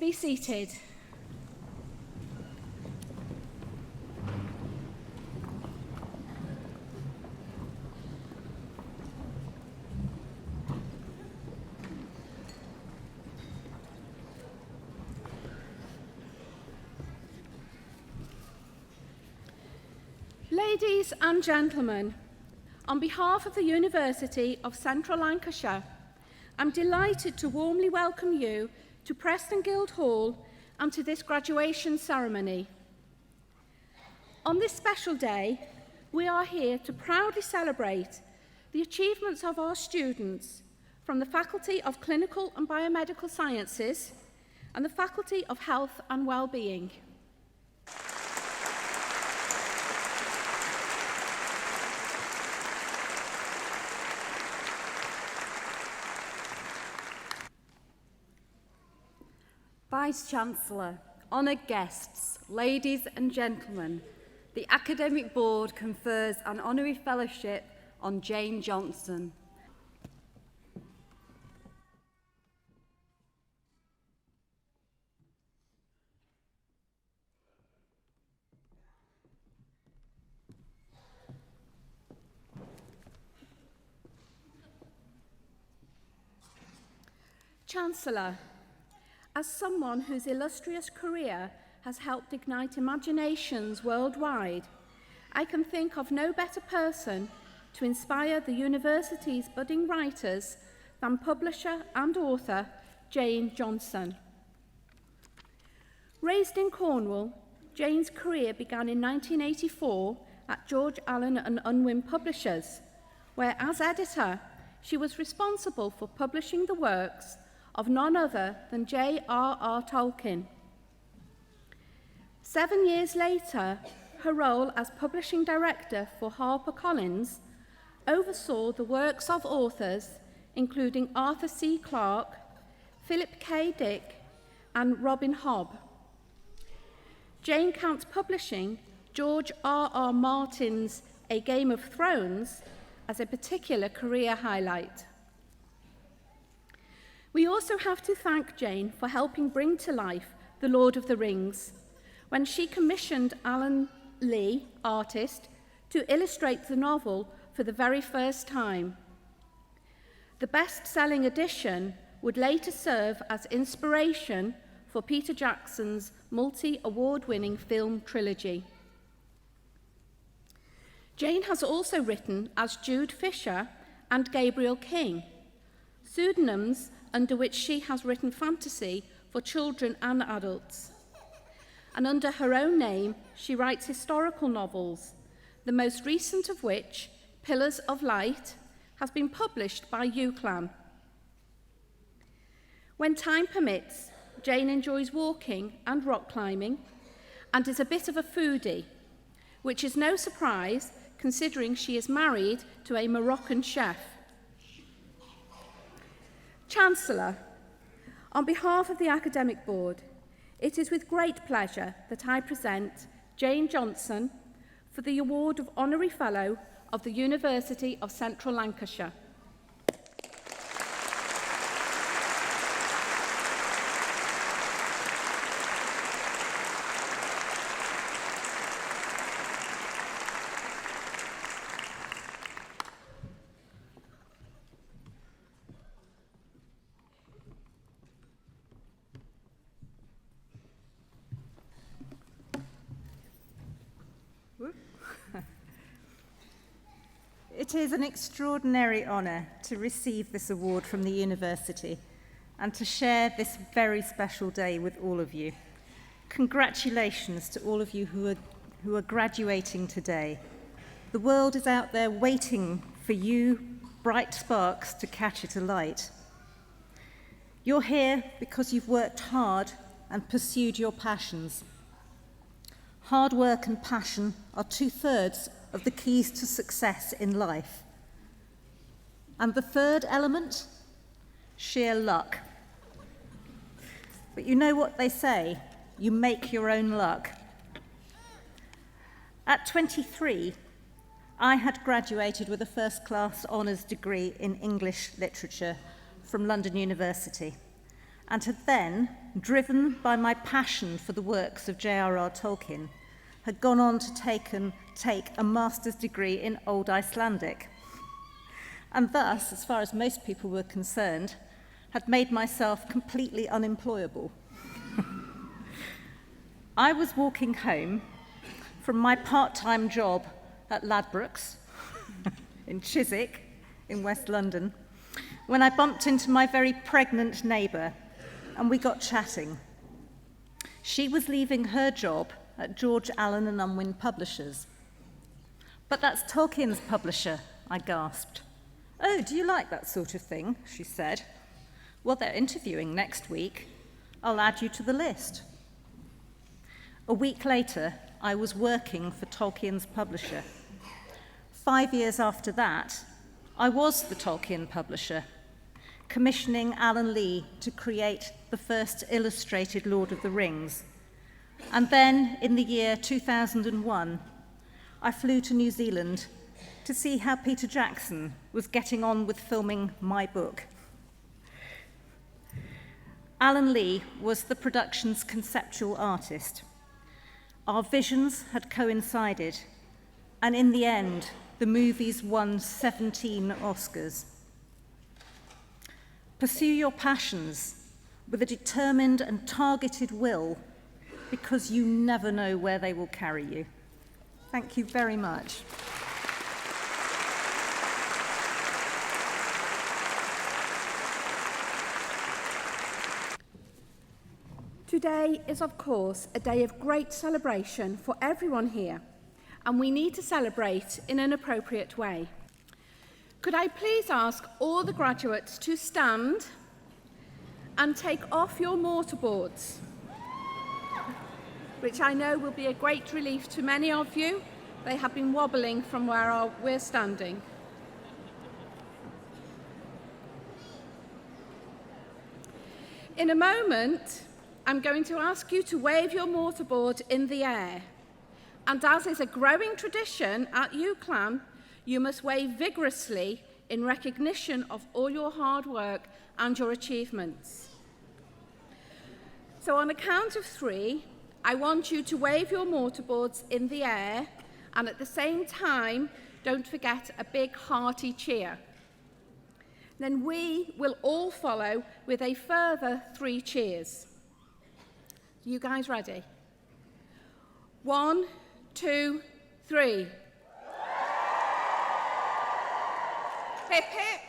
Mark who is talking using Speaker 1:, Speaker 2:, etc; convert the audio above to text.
Speaker 1: be seated. Ladies and gentlemen, on behalf of the University of Central Lancashire, I'm delighted to warmly welcome you to Preston Guildhall and to this graduation ceremony. On this special day, we are here to proudly celebrate the achievements of our students from the Faculty of Clinical and Biomedical Sciences and the Faculty of Health and Wellbeing.
Speaker 2: Vice-Chancellor, honoured guests, ladies and gentlemen, the Academic Board confers an honorary fellowship on Jane Johnson.
Speaker 1: Chancellor, as someone whose illustrious career has helped ignite imaginations worldwide, I can think of no better person to inspire the university's budding writers than publisher and author Jane Johnson. Raised in Cornwall, Jane's career began in 1984 at George Allen and Unwin Publishers, where as editor she was responsible for publishing the works of none other than J.R.R. Tolkien. 7 years later, her role as publishing director for HarperCollins oversaw the works of authors including Arthur C. Clarke, Philip K. Dick, and Robin Hobb. Jane counts publishing George R.R. Martin's A Game of Thrones as a particular career highlight. We also have to thank Jane for helping bring to life The Lord of the Rings, when she commissioned Alan Lee, artist, to illustrate the novel for the very first time. The best-selling edition would later serve as inspiration for Peter Jackson's multi-award-winning film trilogy. Jane has also written as Jude Fisher and Gabriel King, pseudonyms under which she has written fantasy for children and adults. And under her own name, she writes historical novels, the most recent of which, Pillars of Light, has been published by UCLAN. When time permits, Jane enjoys walking and rock climbing and is a bit of a foodie, which is no surprise considering she is married to a Moroccan chef. Chancellor, on behalf of the Academic Board, it is with great pleasure that I present Jane Johnson for the award of Honorary Fellow of the University of Central Lancashire.
Speaker 3: It is an extraordinary honour to receive this award from the university and to share this very special day with all of you. Congratulations to all of you who are graduating today. The world is out there waiting for you, bright sparks, to catch it alight. You're here because you've worked hard and pursued your passions. Hard work and passion are 2/3 of the keys to success in life. And the third element? Sheer luck. But you know what they say, you make your own luck. At 23, I had graduated with a first-class honours degree in English literature from London University, and had then driven by my passion for the works of J.R.R. Tolkien, had gone on to take a master's degree in Old Icelandic, and thus, as far as most people were concerned, had made myself completely unemployable. I was walking home from my part-time job at Ladbrokes in Chiswick in West London when I bumped into my very pregnant neighbour and we got chatting. She was leaving her job at George Allen and Unwin Publishers. "But that's Tolkien's publisher," I gasped. "Oh, do you like that sort of thing?" she said. "Well, they're interviewing next week. I'll add you to the list." A week later, I was working for Tolkien's publisher. 5 years after that, I was the Tolkien publisher, commissioning Alan Lee to create the first illustrated Lord of the Rings. And then, in the year 2001, I flew to New Zealand to see how Peter Jackson was getting on with filming my book. Alan Lee was the production's conceptual artist. Our visions had coincided, and in the end, the movies won 17 Oscars. Pursue your passions with a determined and targeted will, because you never know where they will carry you. Thank you very much.
Speaker 1: Today is, of course, a day of great celebration for everyone here, and we need to celebrate in an appropriate way. Could I please ask all the graduates to stand and take off your mortarboards, which I know will be a great relief to many of you. They have been wobbling from where we're standing. In a moment, I'm going to ask you to wave your mortarboard in the air. And as is a growing tradition at UCLan, you must wave vigorously in recognition of all your hard work and your achievements. So on a count of 3, I want you to wave your mortarboards in the air, and at the same time, don't forget a big hearty cheer. Then we will all follow with a further 3 cheers. You guys ready? 1, 2, 3. Hip, hip.